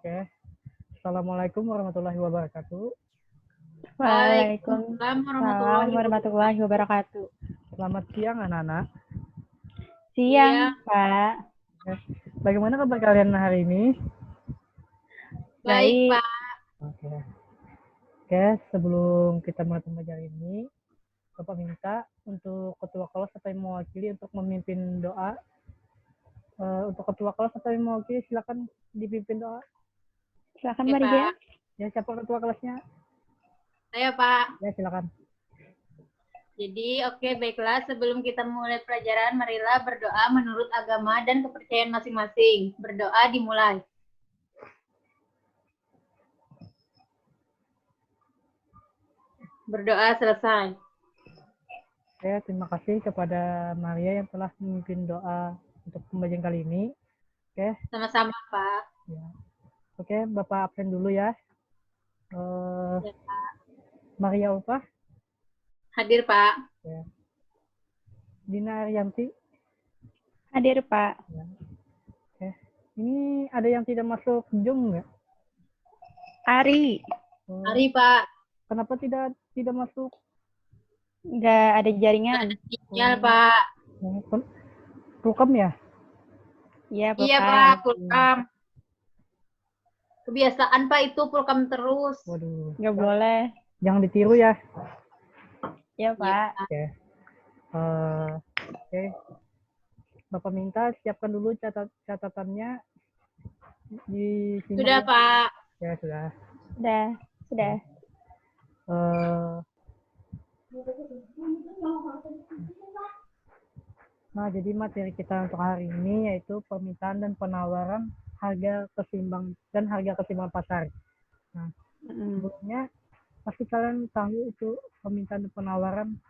Oke. Assalamualaikum warahmatullahi wabarakatuh. Waalaikumsalam warahmatullahi wabarakatuh. Selamat siang anak-anak. Siang, Pak. Oke. Bagaimana kabar kalian hari ini? Baik, Pak. Oke. Oke, sebelum kita mulai pembelajaran ini, Bapak minta untuk ketua kelas atau yang mewakili untuk memimpin doa. Untuk ketua kelas atau yang mewakili silakan dipimpin doa. Silakan Maria. Ya, siapa ketua kelasnya? Saya, Pak. Ya, silakan. Jadi, baiklah. Sebelum kita mulai pelajaran, marilah berdoa menurut agama dan kepercayaan masing-masing. Berdoa dimulai. Berdoa selesai. Oke, terima kasih kepada Maria yang telah memimpin doa untuk pembelajaran kali ini. Oke. Sama-sama, Pak. Ya. Oke, Bapak absen dulu ya. Ya, Pak. Maria Ulfa. Hadir, Pak. Ya. Dina Arianti. Hadir, Pak. Ya. Oke. Ini ada yang tidak masuk Zoom nggak? Ari. Ari, Pak. Kenapa tidak masuk? Nggak ada jaringan. Sinyal, Pak. Program ya? Iya, Pak. Iya, Pak. Pulkam. Kebiasaan, Pak, itu pulkam terus. Waduh. Nggak boleh. Jangan ditiru ya. Iya, Pak. Oke. Oke. Bapak minta siapkan dulu catatannya di sini. Sudah, Pak. Ya, sudah. Sudah. Nah, jadi materi kita untuk hari ini yaitu permintaan dan penawaran harga keseimbangan pasar. Nah, sebelumnya pasti kalian tahu itu permintaan dan penawaran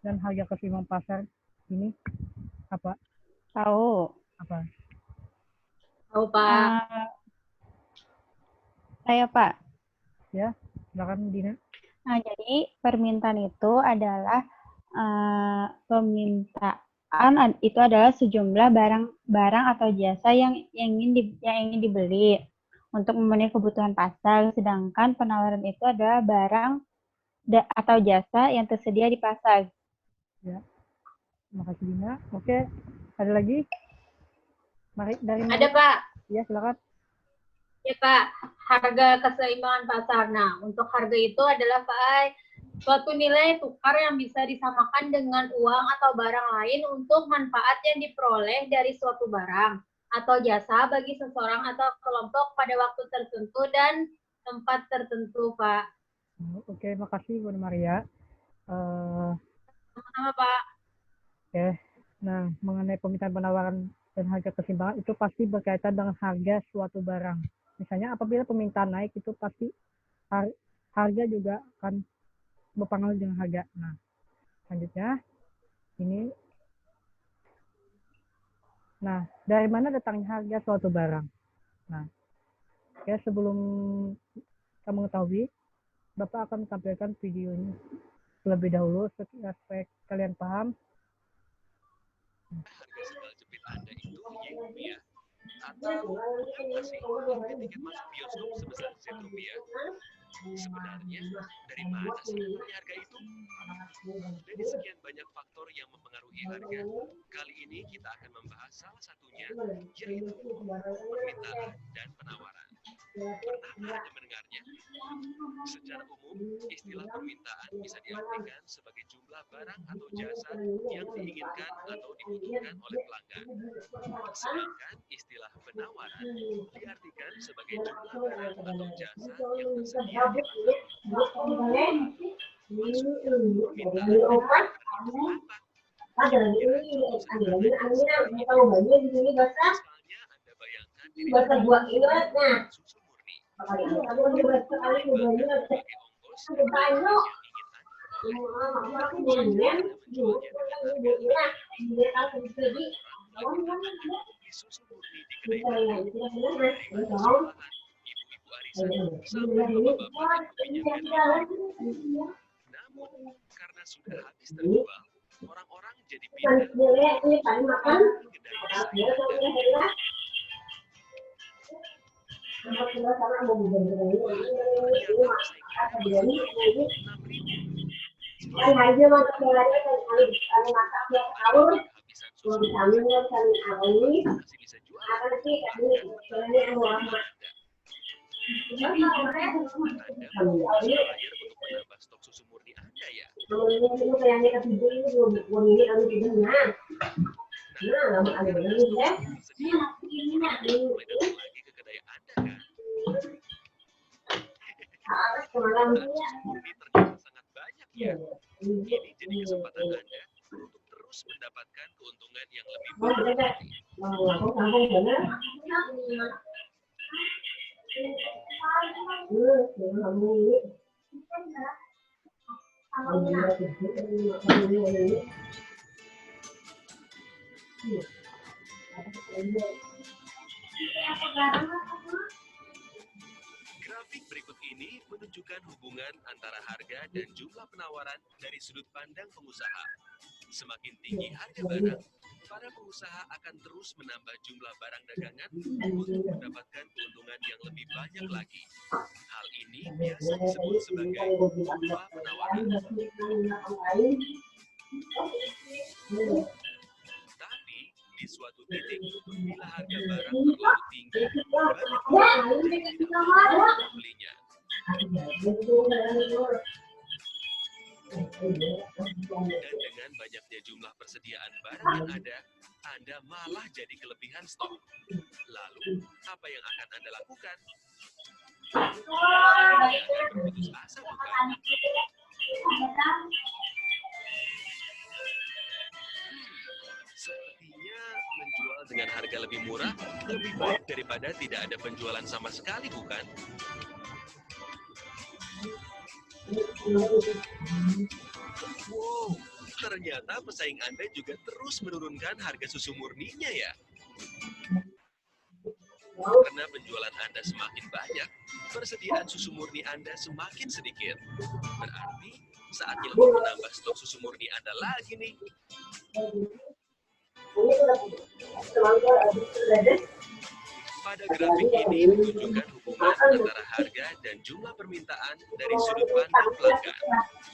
dan harga keseimbangan pasar ini apa? Tahu. Apa? Tahu, Pak. Saya, Pak. Ya, silakan Dina. Nah, jadi permintaan itu adalah permintaan itu adalah sejumlah barang atau jasa yang ingin dibeli untuk memenuhi kebutuhan pasar, sedangkan penawaran itu adalah barang atau jasa yang tersedia di pasar. Ya, terima kasih Dina. Oke, ada lagi? Dari Ada, Pak. Ya, silakan. Ya, Pak, harga keseimbangan pasar. Nah, untuk harga itu adalah, Pak, suatu nilai tukar yang bisa disamakan dengan uang atau barang lain untuk manfaat yang diperoleh dari suatu barang atau jasa bagi seseorang atau kelompok pada waktu tertentu dan tempat tertentu, Pak. Oke, makasih Bu Maria. Sama-sama, Pak. Oke, nah mengenai permintaan penawaran dan harga keseimbangan itu pasti berkaitan dengan harga suatu barang. Misalnya apabila permintaan naik itu pasti harga juga akan berpengaruh dengan harga. Nah, selanjutnya ini. Nah, dari mana datangnya harga suatu barang? Nah, oke, sebelum kita mengetahui, Bapak akan tampilkan video ini terlebih dahulu supaya kalian paham. Harga sendal jepit Anda itu Yen-rupiah atau mengapa sih harga tiket masuk bioskop sebesar Zen-rupiah? Sebenarnya dari mana sih harga itu? Dari sekian banyak faktor yang mempengaruhi harga, kali ini kita akan membahas salah satunya, yaitu permintaan dan penawaran. Pernah Anda mendengarnya? Secara umum, istilah permintaan bisa diartikan sebagai jumlah barang atau jasa yang diinginkan atau dibutuhkan oleh pelanggan. Sedangkan istilah penawaran diartikan sebagai jumlah barang atau jasa yang tersedia di pasar. Maksudnya, permintaan dan penawaran itu apa? Kira-kira contoh sederhananya seperti ini. Misalnya Anda bayangkan diri Anda membutuhkan susu murni. Sebagai ongkos dan yang ingin Anda peroleh. Jika Anda menjualnya dengan harga beli susu murni di kedai baru, menerima kesusahan ibu-ibu arisan sampai bapak-bapak yang punya beda. Namun, karena sudah habis terjual, orang-orang jadi pindah ke kedai pesaing dari Ternyata persaingannya masih di level 6.000. Ada kehabisan susu murni, Kurva masih bisa jualan, bahkan menambah rekening Anda. Anda mau supplier untuk menambah stok susu murni Anda ya? Nah, tapi dengan stok susu tersedia, orang mulai datang lagi ke kedai Anda kan? Kebutuhan susu murni ternyata sangat banyak ya. Ini jadi kesempatan Anda untuk terus mendapatkan keuntungan yang lebih banyak lagi. Grafik berikut ini menunjukkan hubungan antara harga dan jumlah penawaran dari sudut pandang pengusaha. Semakin tinggi harga barang, para pengusaha akan terus menambah jumlah barang dagangan untuk mendapatkan keuntungan yang lebih banyak lagi. Hal ini biasa disebut sebagai kurva penawaran. Tapi di suatu titik, bila harga barang terlalu tinggi, banyak orang jadi tidak mampu untuk membelinya. Dan dengan banyaknya jumlah persediaan barang yang ada, Anda malah jadi kelebihan stok. Lalu, apa yang akan Anda lakukan? Anda akan berputus asa, bukan? Sepertinya menjual dengan harga lebih murah lebih baik daripada tidak ada penjualan sama sekali, bukan? Wow, ternyata pesaing Anda juga terus menurunkan harga susu murninya ya. Karena penjualan Anda semakin banyak, persediaan susu murni Anda semakin sedikit. Berarti saatnya untuk menambah stok susu murni Anda lagi nih. Pada grafik ini menunjukkan hubungan antara harga dan jumlah permintaan dari sudut pandang pelanggan.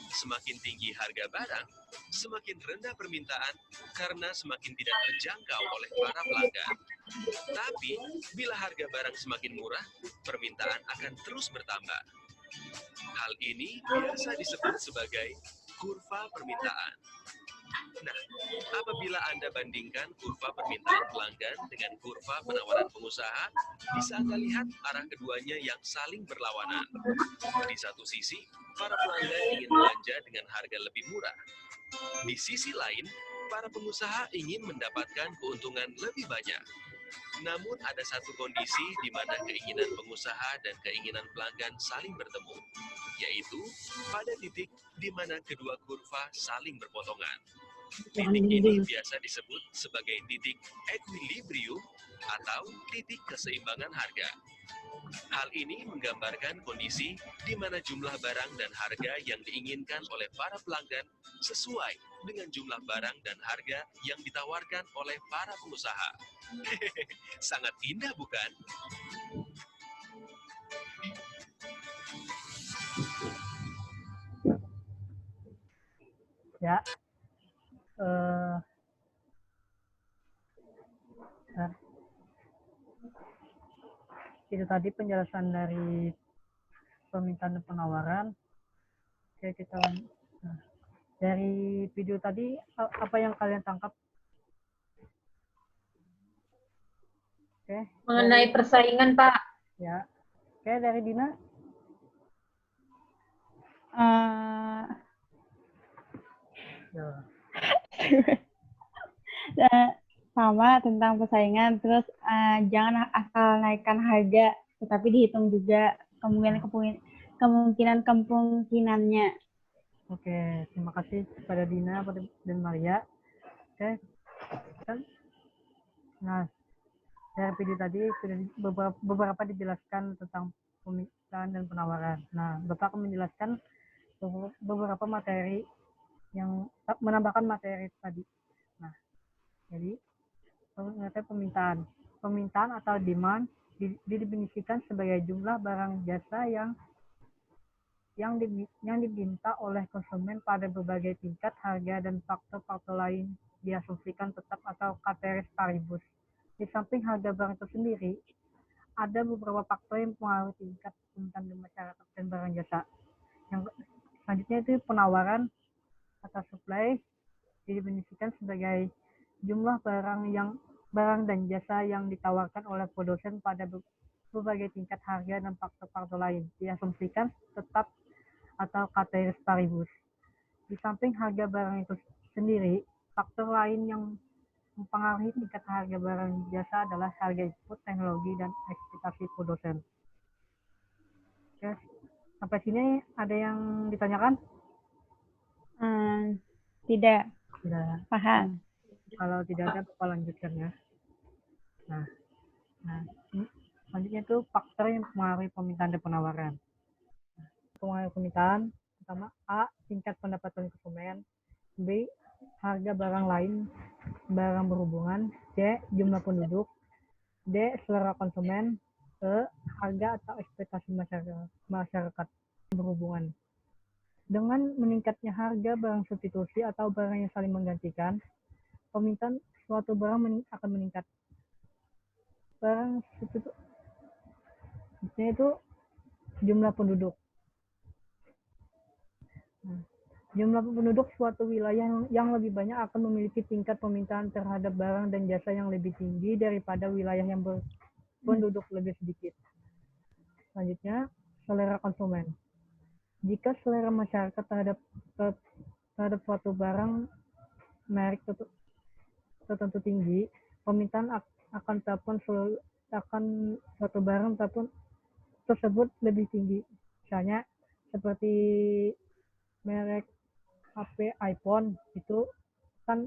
Semakin tinggi harga barang, semakin rendah permintaan karena semakin tidak terjangkau oleh para pelanggan. Tapi, bila harga barang semakin murah, permintaan akan terus bertambah. Hal ini biasa disebut sebagai kurva permintaan. Nah, apabila Anda bandingkan kurva permintaan pelanggan dengan kurva penawaran pengusaha, bisa Anda lihat arah keduanya yang saling berlawanan. Di satu sisi, para pelanggan ingin belanja dengan harga lebih murah. Di sisi lain, para pengusaha ingin mendapatkan keuntungan lebih banyak. Namun ada satu kondisi di mana keinginan pengusaha dan keinginan pelanggan saling bertemu, yaitu pada titik di mana kedua kurva saling berpotongan. Titik ini biasa disebut sebagai titik equilibrium atau titik keseimbangan harga. Hal ini menggambarkan kondisi di mana jumlah barang dan harga yang diinginkan oleh para pelanggan sesuai dengan jumlah barang dan harga yang ditawarkan oleh para pengusaha. Sangat indah, bukan? Ya. Itu tadi penjelasan dari permintaan dan penawaran. Oke, kita lanjut. Nah, dari video tadi apa yang kalian tangkap? Oke. Mengenai persaingan, Pak. Ya. Oke, dari Dina. Sama tentang persaingan, terus jangan asal naikkan harga, tetapi dihitung juga kemungkinannya. Oke, terima kasih kepada Dina dan Maria. Oke, nah dari video tadi sudah beberapa dijelaskan tentang permintaan dan penawaran. Nah, Bapak akan menjelaskan beberapa materi yang menambahkan materi tadi. Nah, jadi mengenai permintaan atau demand didefinisikan sebagai jumlah barang jasa yang diminta oleh konsumen pada berbagai tingkat harga dan faktor-faktor lain diasumsikan tetap atau ceteris paribus. Di samping harga barang itu sendiri, ada beberapa faktor yang mempengaruhi tingkat permintaan di masyarakat dan barang jasa. Yang selanjutnya itu penawaran atau supply didefinisikan sebagai jumlah barang dan jasa yang ditawarkan oleh produsen pada berbagai tingkat harga dan faktor-faktor lain diasumsikan tetap atau ceteris paribus. Di samping harga barang itu sendiri, faktor lain yang mempengaruhi tingkat harga barang jasa adalah harga input, teknologi, dan ekspektasi produsen. Oke, sampai sini ada yang ditanyakan? Tidak. Tidak. Paham. Kalau tidak ada, Bapak lanjutkan ya. Nah, selanjutnya itu faktor yang mempengaruhi permintaan dan penawaran. Pengaruh permintaan, pertama A, tingkat pendapatan konsumen, B, harga barang lain, barang berhubungan, C, jumlah penduduk, D, selera konsumen, E, harga atau ekspektasi masyarakat berhubungan. Dengan meningkatnya harga barang substitusi atau barang yang saling menggantikan, permintaan suatu barang akan meningkat. Barang substitusi itu jumlah penduduk. Jumlah penduduk suatu wilayah yang lebih banyak akan memiliki tingkat permintaan terhadap barang dan jasa yang lebih tinggi daripada wilayah yang berpenduduk lebih sedikit. Selanjutnya, selera konsumen. Jika selera masyarakat terhadap suatu barang merek tertentu tinggi, permintaan akan suatu barang tersebut lebih tinggi. Misalnya seperti merek HP iPhone itu kan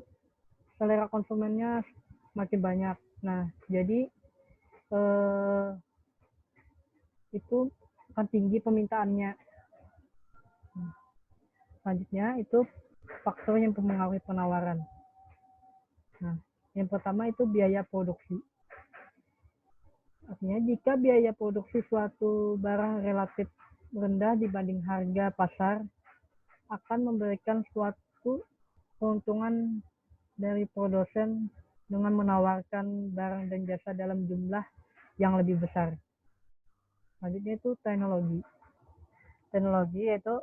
selera konsumennya makin banyak. Nah, jadi itu akan tinggi permintaannya. Selanjutnya itu faktor yang mempengaruhi penawaran. Nah, yang pertama itu biaya produksi. Artinya jika biaya produksi suatu barang relatif rendah dibanding harga pasar, akan memberikan suatu keuntungan dari produsen dengan menawarkan barang dan jasa dalam jumlah yang lebih besar. Selanjutnya itu teknologi. Teknologi yaitu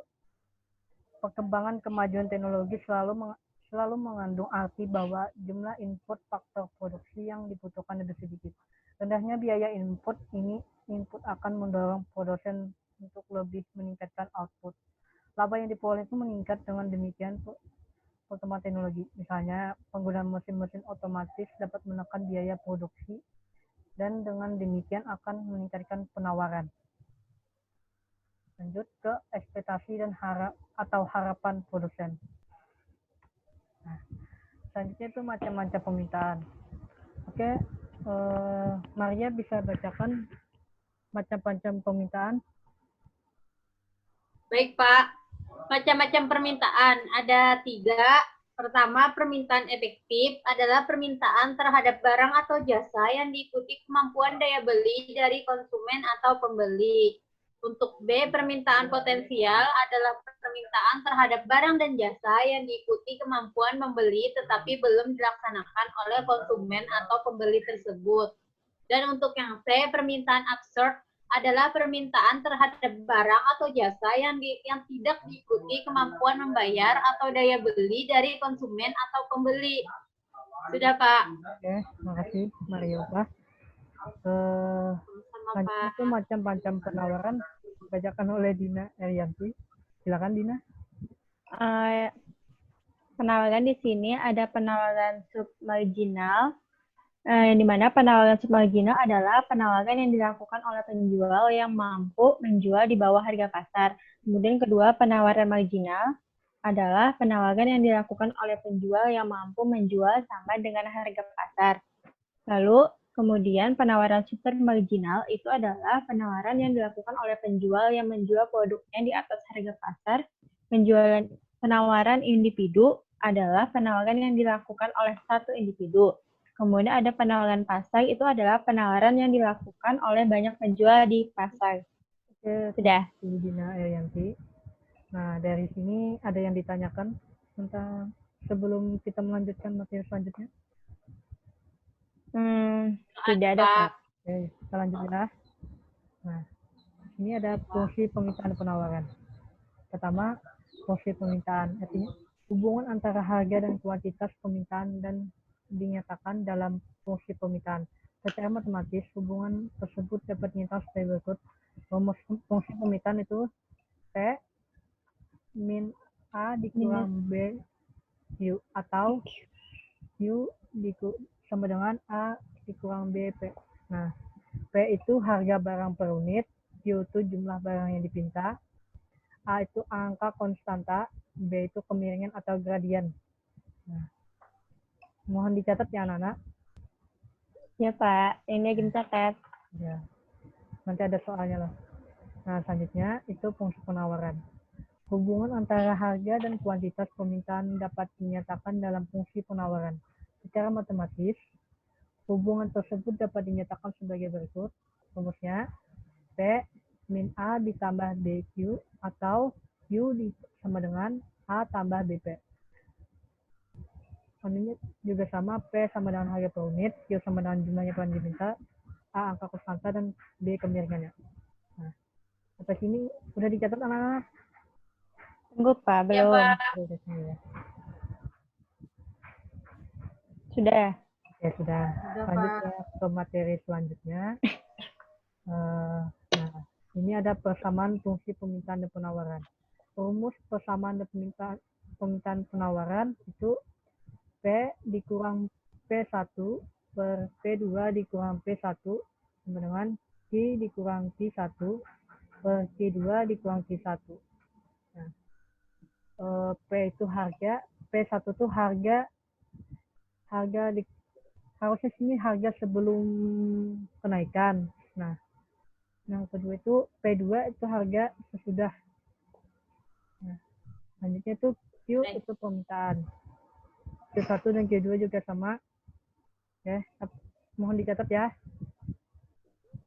perkembangan kemajuan teknologi selalu mengandung arti bahwa jumlah input faktor produksi yang dibutuhkan lebih sedikit. Rendahnya biaya input akan mendorong produsen untuk lebih meningkatkan output. Laba yang diperoleh itu meningkat dengan demikian perkembangan teknologi. Misalnya, penggunaan mesin-mesin otomatis dapat menekan biaya produksi dan dengan demikian akan meningkatkan penawaran. Lanjut ke ekspektasi dan harapan produsen. Nah, selanjutnya itu macam-macam permintaan. Oke, Maria bisa bacakan macam-macam permintaan. Baik, Pak. Macam-macam permintaan ada 3. Pertama, permintaan efektif adalah permintaan terhadap barang atau jasa yang diikuti kemampuan daya beli dari konsumen atau pembeli. Untuk B, permintaan potensial adalah permintaan terhadap barang dan jasa yang diikuti kemampuan membeli tetapi belum dilaksanakan oleh konsumen atau pembeli tersebut. Dan untuk yang C, permintaan absurd adalah permintaan terhadap barang atau jasa yang tidak diikuti kemampuan membayar atau daya beli dari konsumen atau pembeli. Sudah, Pak. Oke, makasih Mario, Pak. Selanjutnya itu macam-macam penawaran dibacakan oleh Dina Erianti. Silakan, Dina. Penawaran di sini ada penawaran submarginal, di mana penawaran submarginal adalah penawaran yang dilakukan oleh penjual yang mampu menjual di bawah harga pasar. Kemudian kedua, penawaran marginal adalah penawaran yang dilakukan oleh penjual yang mampu menjual sama dengan harga pasar. Lalu kemudian penawaran super marginal itu adalah penawaran yang dilakukan oleh penjual yang menjual produknya di atas harga pasar. Penawaran individu adalah penawaran yang dilakukan oleh satu individu. Kemudian ada penawaran pasar, itu adalah penawaran yang dilakukan oleh banyak penjual di pasar. Oke, Sudah. Bu Dina Ariyanti. Nah, dari sini ada yang ditanyakan tentang sebelum kita melanjutkan materi selanjutnya? Tidak ada, Pak. Pak. Oke, kita lanjut ya. Nah, ini ada fungsi permintaan dan penawaran. Pertama, fungsi permintaan. Artinya, hubungan antara harga dan kuantitas permintaan dan dinyatakan dalam fungsi permintaan. Secara matematis, hubungan tersebut dapat dinyatakan sebagai berikut. Rumus fungsi permintaan itu P min A dikurang B U, atau U sama dengan A dikurang B P. Nah, P itu harga barang per unit, U itu jumlah barang yang dipinta, A itu angka konstanta, B itu kemiringan atau gradien. Nah, mohon dicatat ya anak-anak. Ya, Pak. Ini lagi dicatat. Ya, nanti ada soalnya loh. Nah, selanjutnya itu fungsi penawaran. Hubungan antara harga dan kuantitas permintaan dapat dinyatakan dalam fungsi penawaran. Secara matematis, hubungan tersebut dapat dinyatakan sebagai berikut. Rumusnya P min A ditambah BQ atau U sama dengan A tambah BP. Ini juga sama, P sama dengan harga per unit, Q sama dengan jumlahnya yang diminta, A angka konstanta, dan B kemiringannya. Nah, sampai sini udah dicatat anak-anak? Tunggu, Pak. Ya, Belum. Pak. Sudah. Ya sudah. Sudah, Lanjut Pak. ya ke materi selanjutnya. Nah, ini ada persamaan fungsi permintaan dan penawaran. Rumus persamaan dan permintaan penawaran itu P dikurang P1 per P2 dikurang P1 sama dengan Q dikurang Q1 per Q2 dikurang Q1. Nah, P itu harga, P1 itu harusnya sini harga sebelum kenaikan. Nah, yang kedua itu P2 itu harga sesudah. Nah, selanjutnya itu Q itu permintaan. Q1 dan Q2 juga sama. Ya, mohon dicatat ya.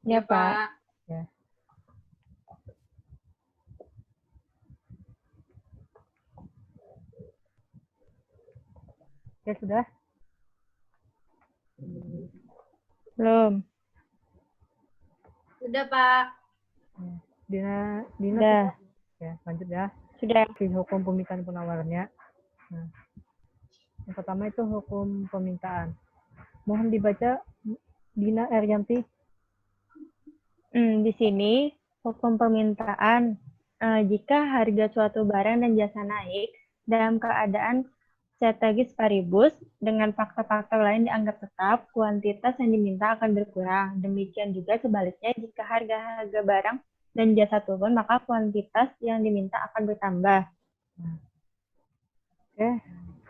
Ya, Pak. Ya. Ya sudah. Belum. Sudah, Pak. Dina Sudah. ya, lanjut ya. Sudah. Hukum permintaan penawarannya. Nah, yang pertama itu hukum permintaan. Mohon dibaca Dina Ariyanti. Di sini hukum permintaan, jika harga suatu barang dan jasa naik dalam keadaan ceteris paribus dengan faktor-faktor lain dianggap tetap, kuantitas yang diminta akan berkurang. Demikian juga sebaliknya, jika harga barang dan jasa turun, maka kuantitas yang diminta akan bertambah. Oke,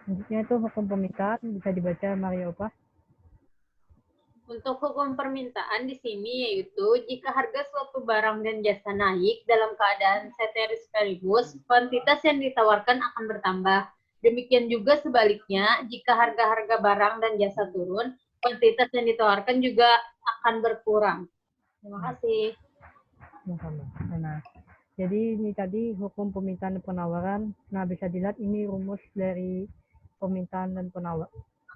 selanjutnya itu hukum permintaan, bisa dibaca Maria Opa. Untuk hukum permintaan di sini yaitu jika harga suatu barang dan jasa naik dalam keadaan ceteris paribus, kuantitas yang ditawarkan akan bertambah. Demikian juga sebaliknya, jika harga-harga barang dan jasa turun, kuantitas yang ditawarkan juga akan berkurang. Terima kasih. Nah, jadi ini tadi hukum permintaan dan penawaran. Nah, bisa dilihat ini rumus dari permintaan dan penawaran.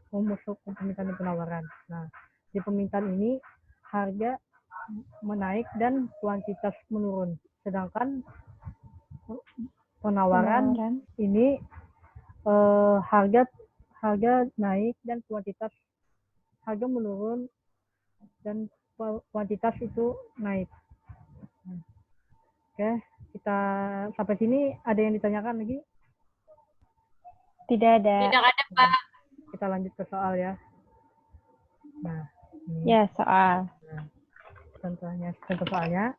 Rumus hukum permintaan dan penawaran. Nah, di permintaan ini harga menaik dan kuantitas menurun. Sedangkan penawaran ini harga naik dan harga menurun dan kuantitas itu naik. Oke, kita sampai sini ada yang ditanyakan lagi? Tidak ada. Tidak ada, Pak. Kita lanjut ke soal ya. Nah, ini. Ya, soal. Nah, contoh soalnya.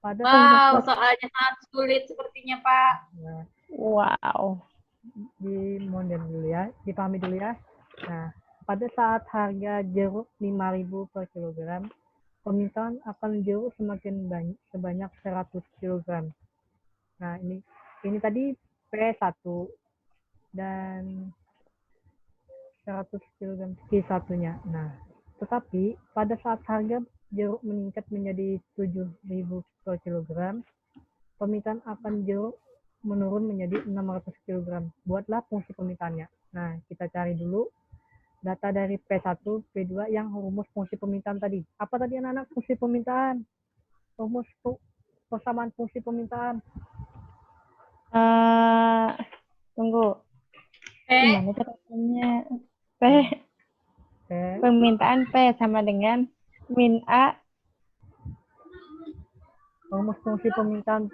Wow, soalnya sangat sulit sepertinya, Pak. Nah, wow. Dipahami dulu ya. Nah, pada saat harga jeruk 5.000 per kilogram, permintaan akan jeruk semakin banyak sebanyak 100 kg. Nah, ini tadi P1 dan 100 kg Q1-nya. Nah, tetapi pada saat harga jeruk meningkat menjadi 7.000 per kilogram, permintaan akan jeruk menurun menjadi 600 kg. Buatlah fungsi permintaannya. Nah, kita cari dulu data dari P1, P2 yang rumus fungsi permintaan tadi. Apa tadi anak-anak fungsi permintaan? Rumus persamaan fungsi permintaan. Tunggu. P, Gimana caranya? P. P, Permintaan P sama dengan min A. rumus fungsi permintaan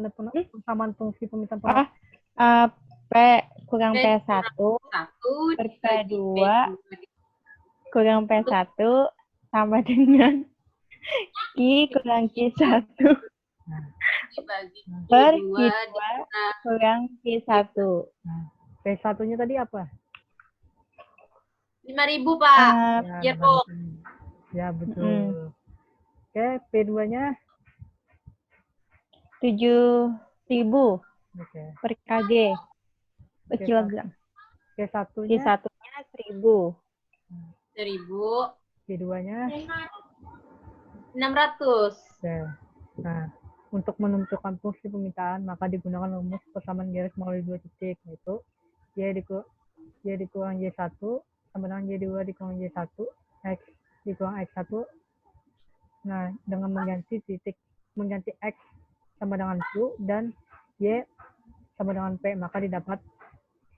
dan persamaan fungsi permintaan. P kurang P1 1 per dibagi P2 P2. kurang P1 sama dengan Q kurang Q1 Dibagi per Q2 Q2 kurang Q1. Nah, P1-nya tadi apa? 5.000 Pak. Ya, Jeruk. ya betul. Oke, P2-nya 7.000 oke. per kg per Oke, kilogram. P1-nya Q1-nya 1.000. 1.000. P2-nya 600. oke. Nah, untuk menentukan fungsi permintaan maka digunakan rumus persamaan garis melalui dua titik, yaitu Y dikurang Y1 sama dengan Y2 dikurang Y1, X dikurang X1. Nah, dengan mengganti X sama dengan Q dan Y sama dengan P, maka didapat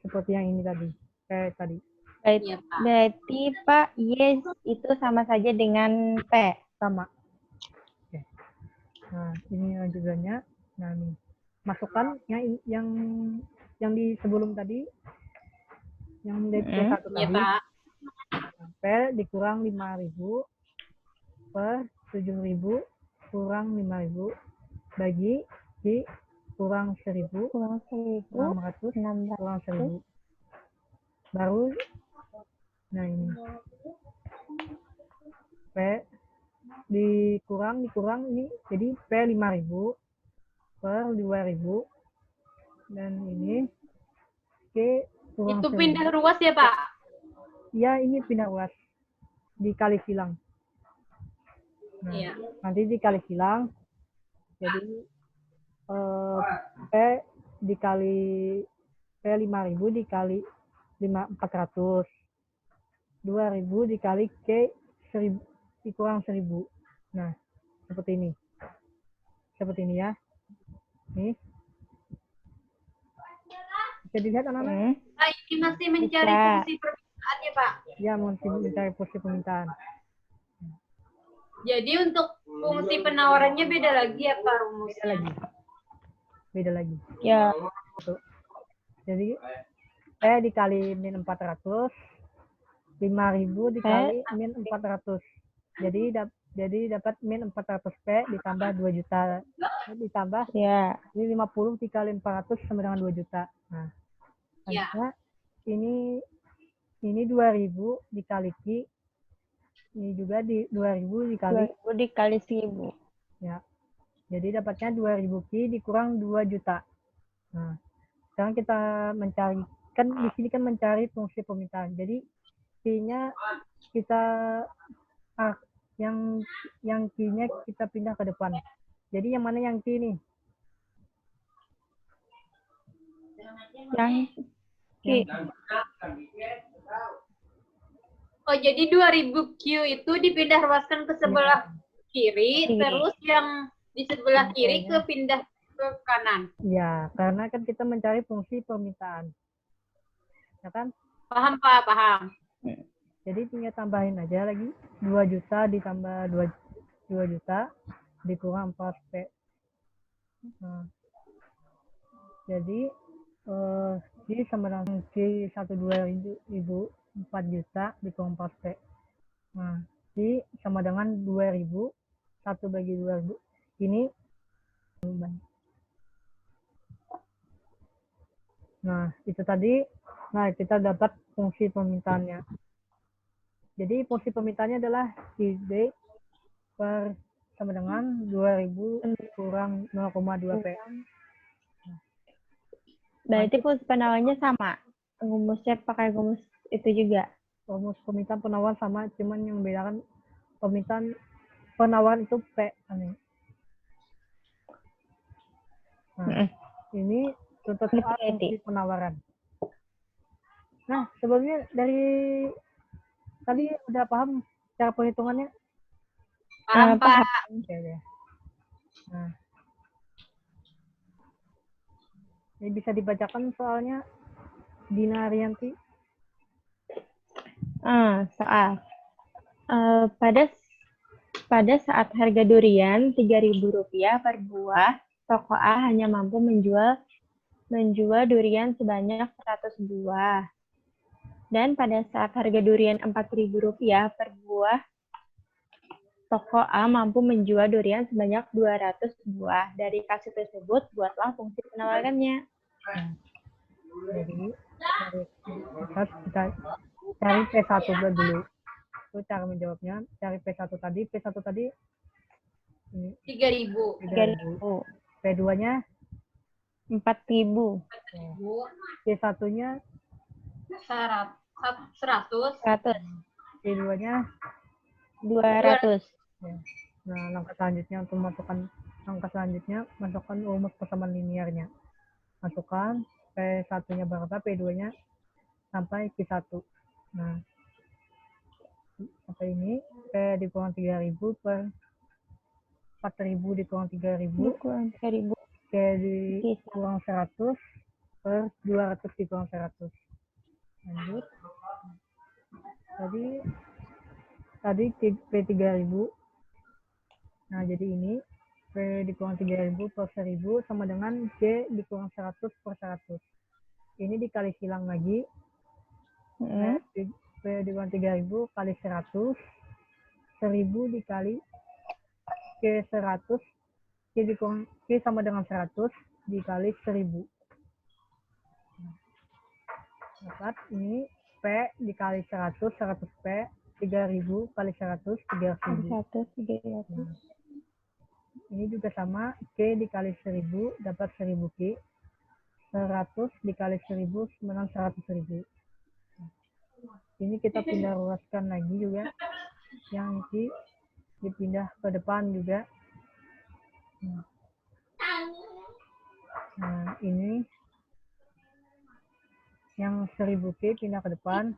seperti yang ini tadi, P tadi. Iya, Pak. Berarti Pak, Y itu sama saja dengan P. Sama. Oke. Nah, ini lanjutannya. Nah, nih. Masukkan yang di sebelum tadi, yang dari P1 Iya, tadi. Pak. P dikurang 5.000 per 7.000 kurang 5.000 bagi Q kurang 1.000 Kurang 1.000. 600 kurang 1.000. Baru, nah ini P dikurang ini, jadi P 5.000 per 2.000 dan ini Q kurang Itu 1.000. pindah ruas ya, Pak? Ya, ini pindah ruas dikali silang. Nah, Iya. nanti dikali silang, jadi P dikali P 5.000 dikali 400, 2.000 dikali K 1.000 dikurang 1.000. Nah, seperti ini ya. Nih, bisa dilihat anak-anak? Pak, ini masih mencari Bisa. fungsi permintaannya, Pak. Ya, masih mencari fungsi permintaan. Jadi untuk fungsi penawarannya beda lagi ya, Pak, rumusnya? Beda lagi. Ya. Jadi P dikali min 400, 5.000 dikali min 400. Jadi dapat min 400 P ditambah 2 juta. Ditambah Ya. ini 50 dikali 400 sama dengan 2 juta. Nah, Ya. ini 2.000 dikali Q. Ini juga di 2.000 dikali 2.000 dikali 1.000. ya. Jadi dapatnya 2.000 Q dikurang 2 juta. Nah, sekarang kita mencari, kan di sini kan mencari fungsi permintaan. Jadi Q-nya kita yang Q-nya kita pindah ke depan. Jadi yang mana yang Q nih? Yang Q. Oh, jadi 2.000 Q itu dipindah ruaskan ke sebelah kiri, terus yang di sebelah kiri ke pindah ke kanan. Ya, karena kan kita mencari fungsi permintaan. Ya kan? Paham, Pak, paham. Jadi tinggal tambahin aja lagi 2 juta ditambah 2 juta dikurang 4 P. Nah, jadi Q sama dengan Q 1.2.000 4 juta dikurang 4 P. Nah, Q sama dengan 2.000, 1 bagi 2.000. Ini nah, itu tadi. Nah, kita dapat fungsi permintaannya. Jadi fungsi permintaannya adalah QD per sama dengan 2.000 kurang 0,2 P. Berarti fungsi penawarannya sama. Rumusnya pakai rumus itu juga. Rumus permintaan penawaran sama, cuman yang membedakan permintaan penawaran itu P. Nah, ini contoh soal fungsi penawaran. Nah, sebelumnya dari tadi udah paham cara perhitungannya? Paham, Pak. Oke, ya. Nah, ini bisa dibacakan soalnya Dina Arianti. Soal. Pada saat harga durian Rp3.000 per buah, toko A hanya mampu menjual durian sebanyak 100 buah. Dan pada saat harga durian Rp4.000 per buah, toko A mampu menjual durian sebanyak 200 buah. Dari kasus tersebut, buatlah fungsi penawarannya. Jadi, kita cari P1 dulu. Itu cara menjawabnya. Cari P1 tadi. P1 tadi 3.000. P2-nya 4.000. P1-nya 100. P2-nya 200. Nah, langkah selanjutnya untuk masukkan rumus persamaan linearnya. Masukkan P1-nya berapa, P2-nya sampai Q1. Nah, sampai ini P dikurang 3.000 per 4.000 dikurang 3.000 P dikurang 100 per 200 dikurang 100. Lanjut. Tadi P 3.000. Nah, jadi ini P dikurang 3.000 per 1.000 sama dengan J dikurang 100 per 100. Ini dikali silang lagi. P dikurang 3.000 kali 100. 1.000 dikali K 100. K sama dengan 100 dikali 1.000. Dapat ini P dikali 100 P. 3.000 kali 100 3.000. Ini juga sama, K dikali 1.000 dapat 1.000 K. 100 dikali 1.000 sama 100.000. Ini kita pindah ruaskan lagi juga. Yang K dipindah ke depan juga. Nah, ini yang 1.000 K pindah ke depan.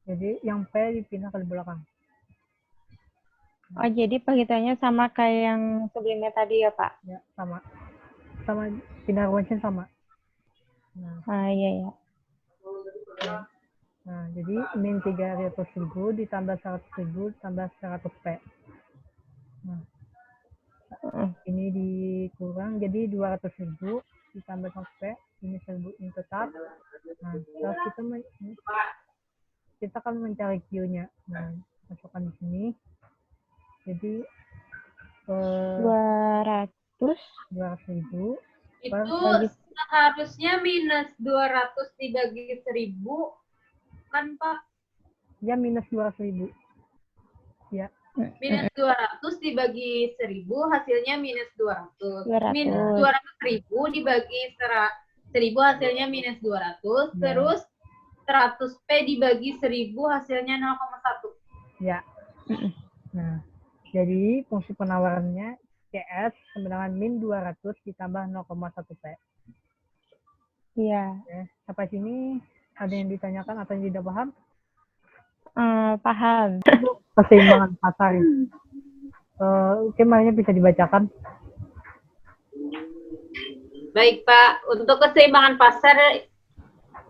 Jadi yang P dipindah ke belakang. Oh, jadi penghitungannya sama kayak yang sebelumnya tadi ya, Pak? Ya, sama. Sama pindah ruaskan sama. Iya. Nah, jadi min 300.000 ditambah 100.000 tambah 100 P. Nah, ini dikurang jadi 200.000 ditambah 100 P. Ini 1.000 ini tetap. Nah, terus kita akan mencari Q-nya. Nah, masukkan di sini. Jadi 200.000 itu seharusnya minus 200 dibagi 1.000 kan, Pak? Ya, minus 200.000. Ya. Minus 200 dibagi 1.000 hasilnya minus 200. Minus 200.000 dibagi 1.000 hasilnya minus 200. Terus 100 P dibagi 1.000 hasilnya 0,1. Ya. Nah, jadi fungsi penawarannya CS sama dengan min 200 ditambah 0,1 P. Iya. Sampai sini ada yang ditanyakan atau yang tidak paham? Paham. Keseimbangan pasar. Kemarinnya bisa dibacakan. Baik, Pak. Untuk keseimbangan pasar,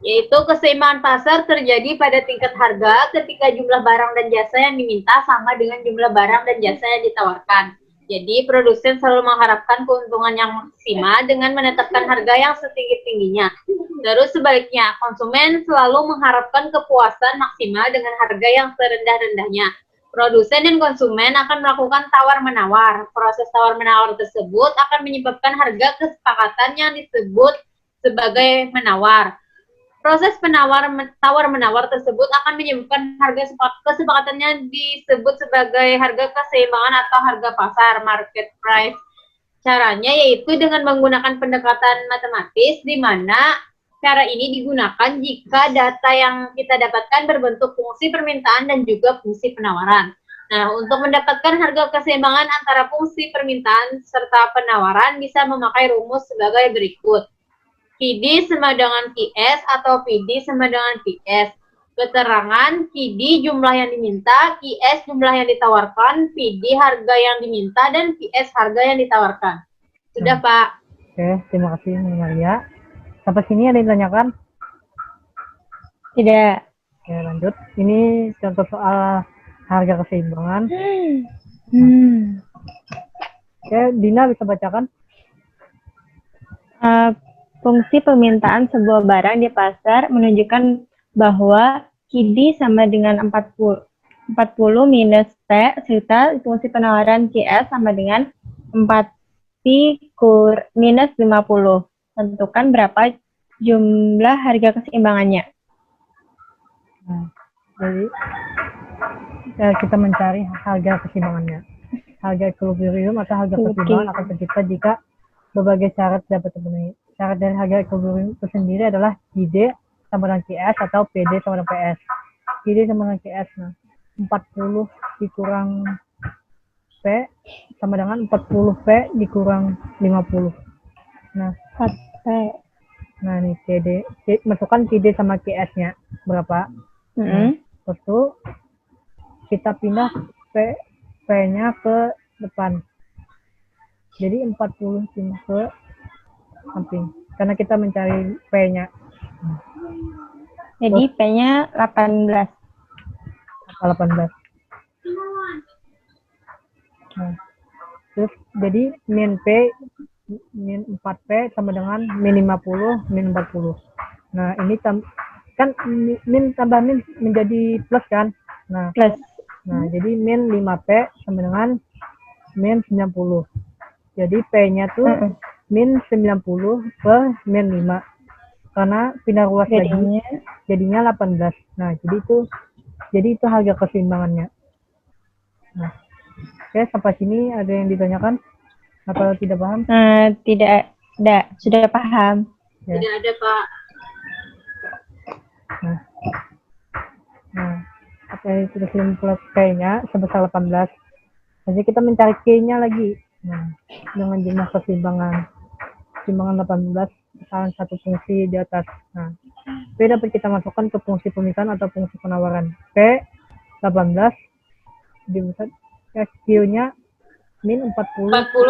yaitu keseimbangan pasar terjadi pada tingkat harga ketika jumlah barang dan jasa yang diminta sama dengan jumlah barang dan jasa yang ditawarkan. Jadi, produsen selalu mengharapkan keuntungan yang maksimal dengan menetapkan harga yang setinggi-tingginya. Terus sebaliknya, konsumen selalu mengharapkan kepuasan maksimal dengan harga yang serendah-rendahnya. Produsen dan konsumen akan melakukan tawar-menawar. Proses tawar-menawar tersebut akan menyebabkan harga kesepakatan yang disebut sebagai menawar. Proses tawar-menawar tersebut akan menyebabkan harga kesepakatannya disebut sebagai harga keseimbangan atau harga pasar, market price. Caranya yaitu dengan menggunakan pendekatan matematis di mana Cara ini digunakan jika data yang kita dapatkan berbentuk fungsi permintaan dan juga fungsi penawaran. Nah, untuk mendapatkan harga keseimbangan antara fungsi permintaan serta penawaran bisa memakai rumus sebagai berikut. PD sama dengan QS atau PD sama dengan PS. Keterangan PD jumlah yang diminta, QS jumlah yang ditawarkan, PD harga yang diminta, dan PS harga yang ditawarkan. Sudah, Pak. Oke, terima kasih Maria. Sampai sini ada yang ditanyakan? Tidak. Oke, lanjut. Ini contoh soal harga keseimbangan. Oke, Dina bisa bacakan? Fungsi permintaan sebuah barang di pasar menunjukkan bahwa QD sama dengan 40 minus P, serta fungsi penawaran QS sama dengan 4P minus 50. Tentukan berapa jumlah harga keseimbangannya. Nah, jadi kita mencari harga keseimbangannya. Harga equilibrium atau harga keseimbangan akan tercipta jika berbagai syarat dapat terpenuhi. Syarat dari harga equilibrium itu sendiri adalah QD sama dengan QS atau PD sama dengan PS. QD sama dengan QS. Nah, 40 dikurang P sama dengan 40P dikurang 50. Nah, 4P. Nah, nih PD, masukkan PD sama QS-nya berapa? Nah, terus itu kita pindah P-nya ke depan. Jadi 40 pindah ke samping. Karena kita mencari P-nya. Jadi P-nya 18. 18. Nah, terus jadi min P min 4P sama dengan min 50 min 40. Nah, ini kan min tambah min menjadi plus kan? Nah, plus. Nah, jadi min 5P sama dengan min 90. Jadi P-nya tuh min 90 per min 5. Karena pindah ruas lagi, jadinya 18. Nah, jadi itu harga keseimbangannya. Nah, oke, sampai sini ada yang ditanyakan? Atau tidak paham? Tidak ada, sudah paham. Ya. Tidak ada, Pak. Nah, apa itu plus K-nya sebesar 18. Jadi kita mencari K-nya lagi. Nah, dengan jumlah keseimbangan 18 salah satu fungsi di atas. Nah, P dapat kita masukkan ke fungsi permintaan atau fungsi penawaran. P 18 dibuat Q-nya min 40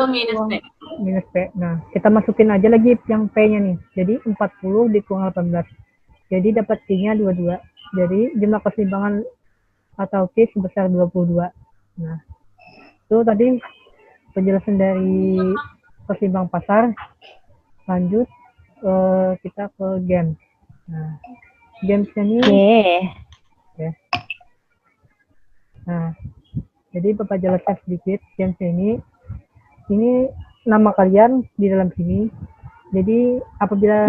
minus P. Minus P. Nah, kita masukin aja lagi yang P-nya nih. Jadi 40 dikurang 18. Jadi dapat Q-nya 22. Jadi jumlah keseimbangan atau Q sebesar 22. Nah, itu tadi penjelasan dari kesimbang pasar. Lanjut kita ke game. Nah, games ini Nah, jadi Bapak jelaskan sedikit games ini nama kalian di dalam sini. Jadi apabila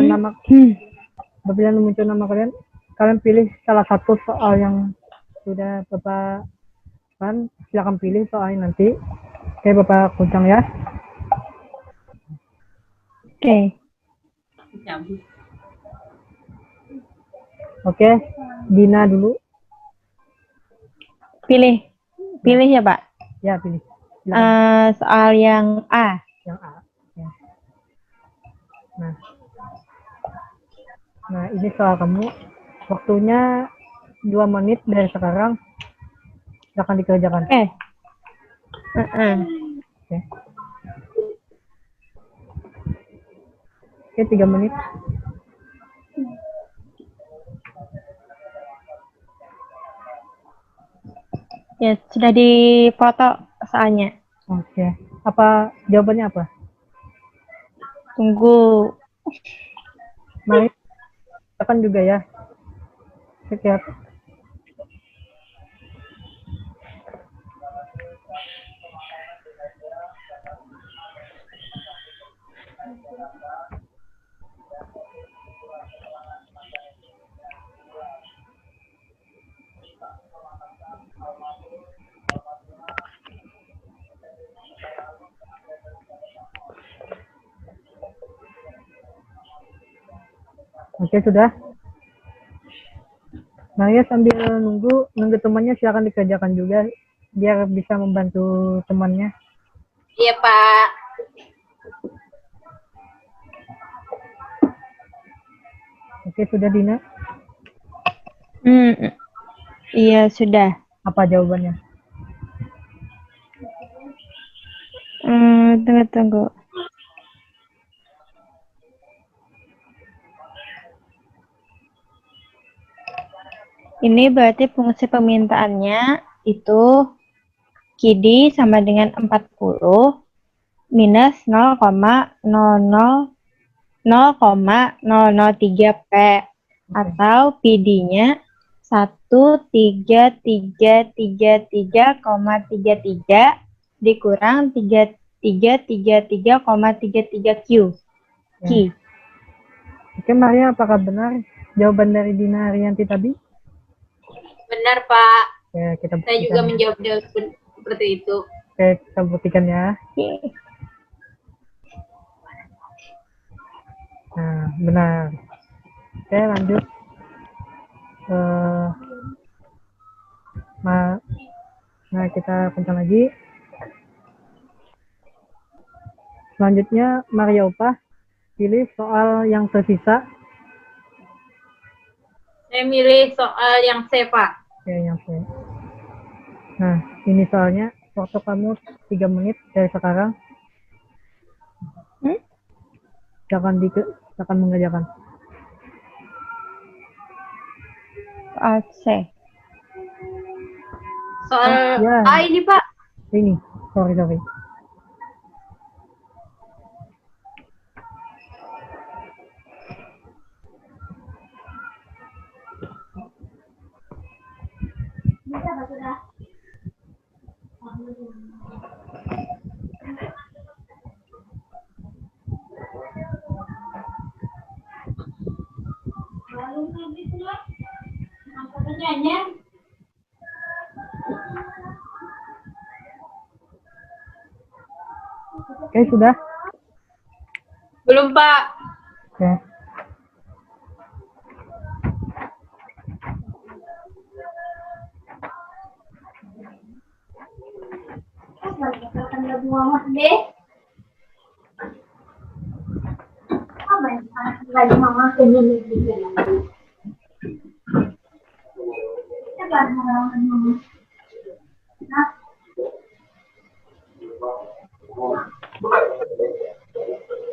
muncul nama kalian pilih salah satu soal yang sudah Bapak kan, silakan pilih soalnya nanti. Oke, Bapak kuncang ya. Oke, Dina dulu. Pilih ya, Pak. Ya, pilih. Soal yang A. Yang A. Ya. Nah, ini soal kamu. Waktunya 2 menit dari sekarang. Silakan dikerjakan. Oke, 3 menit. Ya, sudah dipoto soalnya. Oke. Apa jawabannya apa? Tunggu. Mari tekan juga ya. Setiap Oke, sudah. Maria sambil nunggu temannya, silakan dikerjakan juga biar bisa membantu temannya. Iya, Pak. Oke, sudah Dina. Iya, sudah. Apa jawabannya? Tunggu. Ini berarti fungsi permintaannya itu KIDI sama dengan 40 minus 0,003P atau PD-nya 1333,33 dikurang 3333,33 Q. Ya. Oke, Maria, apakah benar jawaban dari Dina Arianti tadi? Benar, Pak. Ya, kita buktikan. Saya juga menjawab seperti itu. Oke, kita buktikan ya. Nah, benar. Oke, lanjut. Nah, kita kencang lagi. Selanjutnya, Maria Opa, pilih soal yang tersisa. Saya milih soal yang C, Pak. Oke, yang C. Nah, ini soalnya waktu kamu 3 menit dari sekarang. Silakan mengerjakan. Soal C. Soal ya. A ini, Pak. Ini, sorry. Oke, sudah? Belum, Pak. Oke.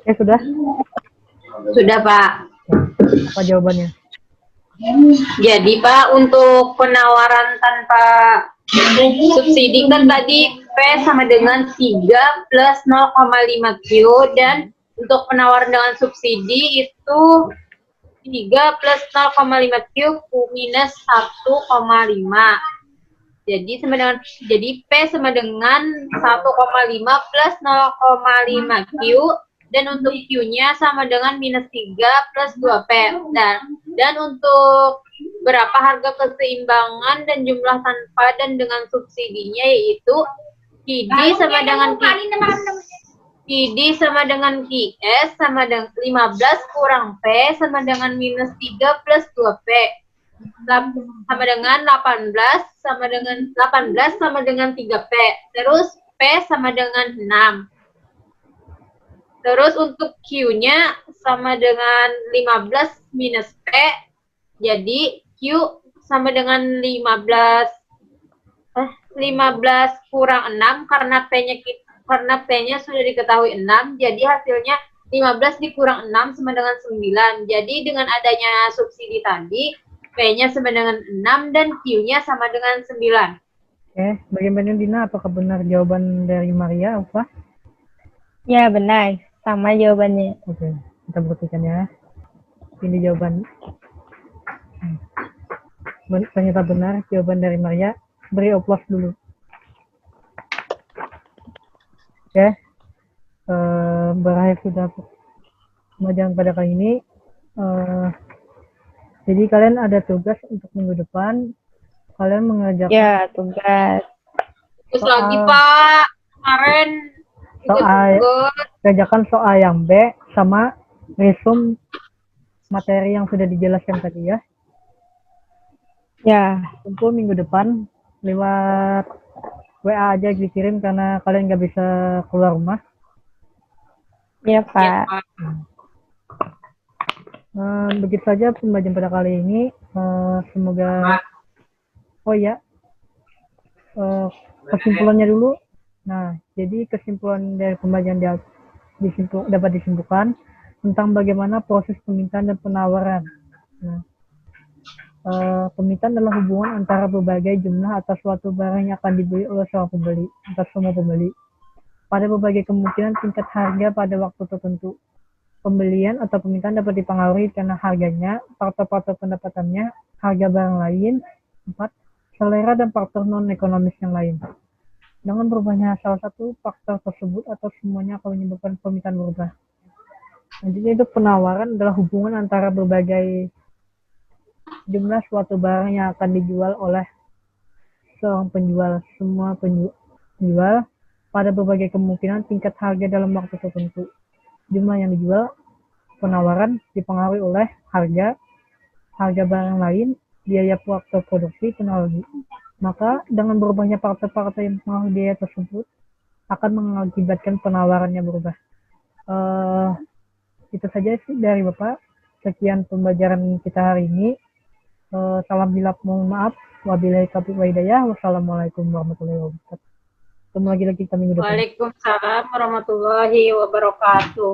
Oke, sudah? Sudah, Pak. Apa jawabannya? Jadi, Pak, untuk penawaran tanpa subsidi kan tadi P sama dengan 3 plus 0,5 Q, dan untuk penawaran dengan subsidi itu 3 plus 0,5 Q minus 1,5. Jadi P sama dengan 1,5 plus 0,5 Q, dan untuk Q-nya sama dengan minus 3 plus 2P. Dan untuk berapa harga keseimbangan dan jumlah tanpa dan dengan subsidinya, yaitu KIDI sama dengan QS sama dengan 15 kurang P sama dengan minus 3 plus 2P sama dengan 18 sama dengan 3P. Terus P sama dengan 6. Terus untuk Q-nya sama dengan 15 minus P. Jadi Q sama dengan 15 kurang 6 karena P-nya sudah diketahui 6. Jadi hasilnya 15 dikurang 6 sama dengan 9. Jadi dengan adanya subsidi tadi, P-nya sama dengan 6 dan Q-nya sama dengan 9. Oke, bagaimana Dina? Apakah benar jawaban dari Maria, apa? Ya, benar. Sama jawabannya. Oke, kita buktikan ya. Ini jawaban. Ternyata benar jawaban dari Maria. Beri oplos dulu. Oke. Berakhir sudah pembelajaran pada kali ini. Jadi kalian ada tugas untuk minggu depan. Kalian mengerjakan. Ya, tugas. Terus lagi, Pak. Kemarin kerjakan soal yang B sama resume materi yang sudah dijelaskan tadi ya. Ya, Kumpul minggu depan lewat WA aja dikirim karena kalian nggak bisa keluar rumah. ya Ya, Pak. Pak. Begitu saja pembelajaran pada kali ini. Semoga oh ya, kesimpulannya dulu. Nah, jadi kesimpulan dari pembelajaran dapat disimpulkan tentang bagaimana proses permintaan dan penawaran. Nah, permintaan adalah hubungan antara berbagai jumlah atas suatu barang yang akan dibeli oleh seorang pembeli atau semua pembeli pada berbagai kemungkinan tingkat harga pada waktu tertentu. Pembelian atau permintaan dapat dipengaruhi karena harganya, faktor-faktor pendapatannya, harga barang lain, 4, selera dan faktor non-ekonomis yang lain. Dengan berubahnya salah satu faktor tersebut atau semuanya akan menyebabkan permintaan berubah. Selanjutnya itu penawaran adalah hubungan antara berbagai jumlah suatu barang yang akan dijual oleh seorang penjual, semua penjual pada berbagai kemungkinan tingkat harga dalam waktu tertentu. Jumlah yang dijual, penawaran dipengaruhi oleh harga barang lain, biaya faktor produksi, teknologi. Maka dengan berubahnya faktor-faktor yang mempengaruhi biaya tersebut akan mengakibatkan penawarannya berubah. Itu saja sih dari Bapak. Sekian pembelajaran kita hari ini. Salam hilaf, mohon maaf. Wabillahi taufiq wal hidayah. Wassalamualaikum warahmatullahi wabarakatuh. Ketemu lagi kita minggu depan. Waalaikumsalam warahmatullahi wabarakatuh.